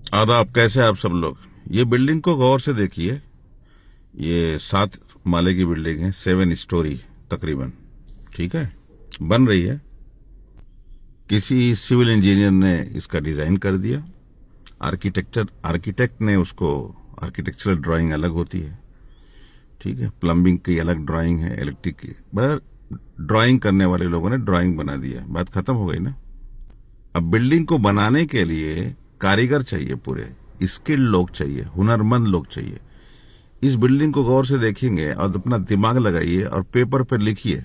आदाब, कैसे आप सब लोग। ये बिल्डिंग को गौर से देखिए। ये 7 माले की बिल्डिंग है, 7 स्टोरी तकरीबन। ठीक है, बन रही है। किसी सिविल इंजीनियर ने इसका डिजाइन कर दिया। आर्किटेक्ट ने उसको, आर्किटेक्चरल ड्राइंग अलग होती है, ठीक है, प्लम्बिंग की अलग ड्राइंग है, इलेक्ट्रिक की, बस ड्राइंग करने वाले लोगों ने ड्राइंग बना दिया, बात खत्म हो गई ना। अब बिल्डिंग को बनाने के लिए कारीगर चाहिए, पूरे स्किल्ड लोग चाहिए, हुनरमंद लोग चाहिए। इस बिल्डिंग को गौर से देखेंगे और अपना दिमाग लगाइए और पेपर पर लिखिए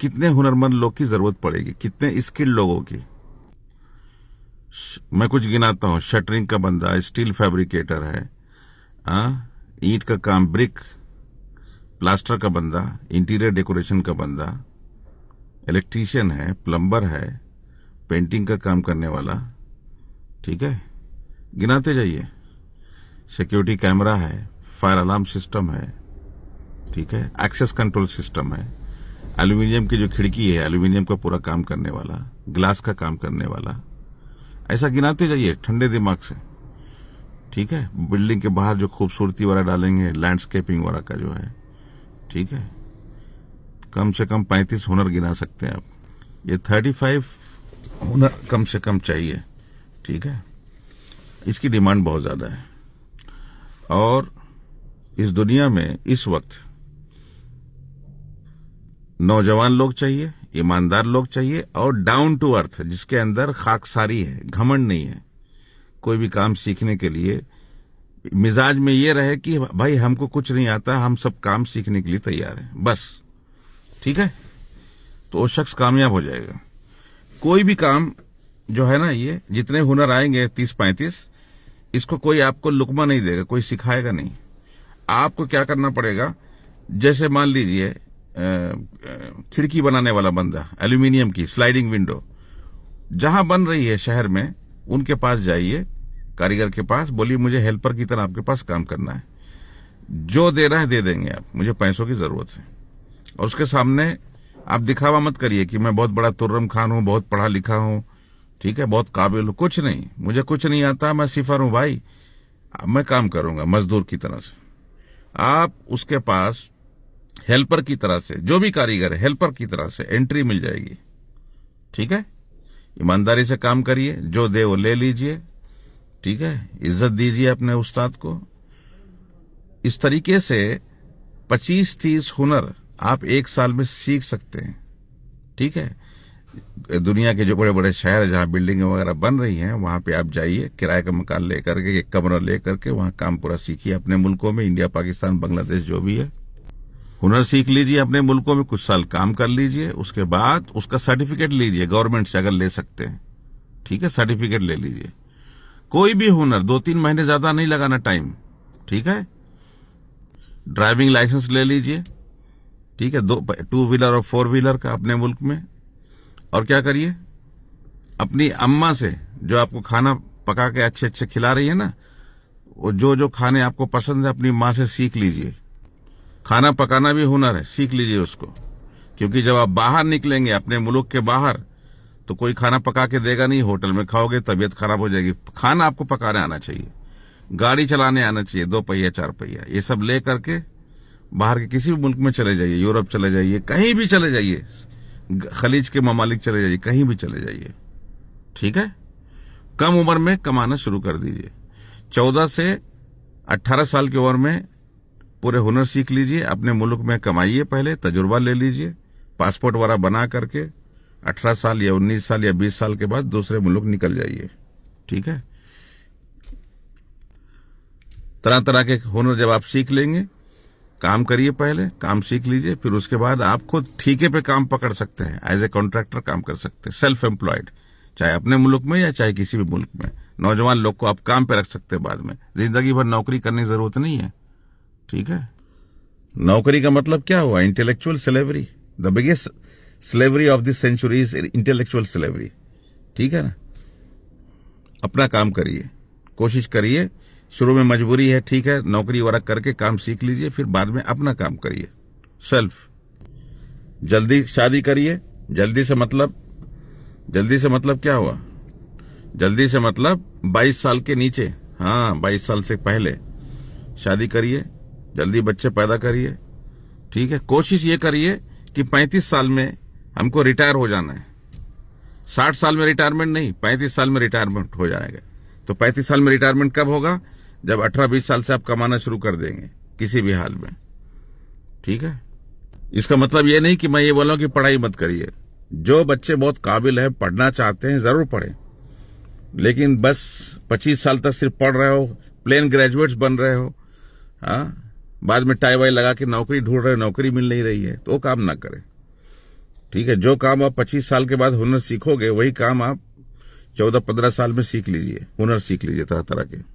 कितने हुनरमंद लोग की जरूरत पड़ेगी, कितने स्किल्ड लोगों की। मैं कुछ गिनाता हूं। शटरिंग का बंदा, स्टील फैब्रिकेटर है, ईंट का काम, ब्रिक, प्लास्टर का बंदा, इंटीरियर डेकोरेशन का बंदा, इलेक्ट्रीशियन है, प्लम्बर है, पेंटिंग का काम करने वाला, ठीक है, गिनाते जाइए। सिक्योरिटी कैमरा है, फायर अलार्म सिस्टम है, ठीक है, एक्सेस कंट्रोल सिस्टम है, एल्यूमिनियम की जो खिड़की है, एल्यूमिनियम का पूरा काम करने वाला, ग्लास का काम करने वाला, ऐसा गिनाते जाइए ठंडे दिमाग से, ठीक है। बिल्डिंग के बाहर जो खूबसूरती वाला डालेंगे, लैंडस्केपिंग वाला का जो है, ठीक है, कम से कम 35 हुनर गिना सकते हैं आप। ये 35 हुनर कम से कम चाहिए, ठीक है। इसकी डिमांड बहुत ज्यादा है और इस दुनिया में इस वक्त नौजवान लोग चाहिए, ईमानदार लोग चाहिए और डाउन टू अर्थ, जिसके अंदर खाकसारी है, घमंड नहीं है। कोई भी काम सीखने के लिए मिजाज में ये रहे कि भाई हमको कुछ नहीं आता, हम सब काम सीखने के लिए तैयार हैं, बस, ठीक है, तो वो शख्स कामयाब हो जाएगा। कोई भी काम जो है ना, ये जितने हुनर आएंगे 30-35, इसको कोई आपको लुकमा नहीं देगा, कोई सिखाएगा नहीं। आपको क्या करना पड़ेगा, जैसे मान लीजिए खिड़की बनाने वाला बंदा, एल्यूमिनियम की स्लाइडिंग विंडो जहां बन रही है शहर में, उनके पास जाइए, कारीगर के पास, बोलिए मुझे हेल्पर की तरह आपके पास काम करना है, जो देना है दे देंगे आप, मुझे पैसों की जरूरत है। और उसके सामने आप दिखावा मत करिए कि मैं बहुत बड़ा तुर्रम खान हूं, बहुत पढ़ा लिखा हूं, ठीक है, बहुत काबिल हूं। कुछ नहीं, मुझे कुछ नहीं आता, मैं सिफर हूं भाई, मैं काम करूंगा मजदूर की तरह से। आप उसके पास हेल्पर की तरह से, जो भी कारीगर है, हेल्पर की तरह से एंट्री मिल जाएगी, ठीक है। ईमानदारी से काम करिए, जो दे वो ले लीजिए, ठीक है, इज्जत दीजिए अपने उस्ताद को। इस तरीके से 25-30 हुनर आप 1 साल में सीख सकते हैं, ठीक है। दुनिया के जो बड़े बड़े शहर जहां बिल्डिंग वगैरह बन रही हैं, वहां पे आप जाइए, किराए का मकान लेकर के, एक कमरा लेकर के वहां काम पूरा सीखिए। अपने मुल्कों में, इंडिया, पाकिस्तान, बांग्लादेश जो भी है, हुनर सीख लीजिए, अपने मुल्कों में कुछ साल काम कर लीजिए, उसके बाद उसका सर्टिफिकेट लीजिए गवर्नमेंट से, अगर ले सकते हैं, ठीक है, सर्टिफिकेट ले लीजिए। कोई भी हुनर 2-3 महीने ज्यादा नहीं लगाना टाइम, ठीक है। ड्राइविंग लाइसेंस ले लीजिए, ठीक है, 2 व्हीलर और 4 व्हीलर का अपने मुल्क में। और क्या करिए, अपनी अम्मा से, जो आपको खाना पका के अच्छे अच्छे खिला रही है ना, वो जो खाने आपको पसंद है, अपनी माँ से सीख लीजिए। खाना पकाना भी हुनर है, सीख लीजिए उसको, क्योंकि जब आप बाहर निकलेंगे अपने मुल्क के बाहर, तो कोई खाना पका के देगा नहीं, होटल में खाओगे, तबीयत खराब हो जाएगी। खाना आपको पकाने आना चाहिए, गाड़ी चलाने आना चाहिए, 2 पहिया 4 पहिया, ये सब ले करके बाहर के किसी भी मुल्क में चले जाइए, यूरोप चले जाइए, कहीं भी चले जाइए, खलीज के ममालिक चले जाइए, कहीं भी चले जाइए, ठीक है। कम उम्र में कमाना शुरू कर दीजिए। 14 से 18 साल की उम्र में पूरे हुनर सीख लीजिए, अपने मुल्क में कमाइए, पहले तजुर्बा ले लीजिए, पासपोर्ट वाला बना करके 18 साल या 19 साल या 20 साल के बाद दूसरे मुल्क निकल जाइए, ठीक है। तरह तरह के हुनर जब आप सीख लेंगे, काम करिए, पहले काम सीख लीजिए, फिर उसके बाद आप खुद ठेके पे काम पकड़ सकते हैं, एज ए कॉन्ट्रैक्टर काम कर सकते हैं, सेल्फ एम्प्लॉयड, चाहे अपने मुल्क में या चाहे किसी भी मुल्क में। नौजवान लोग को आप काम पे रख सकते हैं बाद में, जिंदगी भर नौकरी करने की जरूरत नहीं है, ठीक है। नौकरी का मतलब क्या हुआ, intellectual slavery. The biggest slavery of this century is intellectual slavery, ठीक है ना। अपना काम करिए, कोशिश करिए, शुरू में मजबूरी है, ठीक है, नौकरी वर्क करके काम सीख लीजिए, फिर बाद में अपना काम करिए, सेल्फ। जल्दी शादी करिए, जल्दी से मतलब क्या हुआ, जल्दी से मतलब 22 साल के नीचे, हाँ, 22 साल से पहले शादी करिए, जल्दी बच्चे पैदा करिए, ठीक है। कोशिश ये करिए कि 35 साल में हमको रिटायर हो जाना है। 60 साल में रिटायरमेंट नहीं, 35 साल में रिटायरमेंट हो जाएगा। तो 35 साल में रिटायरमेंट कब होगा? जब 18-20 साल से आप कमाना शुरू कर देंगे किसी भी हाल में, ठीक है। इसका मतलब ये नहीं कि मैं ये बोला कि पढ़ाई मत करिए। जो बच्चे बहुत काबिल है, पढ़ना चाहते हैं, जरूर पढ़ें, लेकिन बस 25 साल तक सिर्फ पढ़ रहे हो, प्लेन ग्रेजुएट्स बन रहे हो, हाँ, बाद में टाई वाई लगा के नौकरी ढूंढ रहे हो, नौकरी मिल नहीं रही है, तो वो काम ना करें, ठीक है। जो काम आप 25 साल के बाद हुनर सीखोगे, वही काम आप 14-15 साल में सीख लीजिए, हुनर सीख लीजिए तरह तरह के।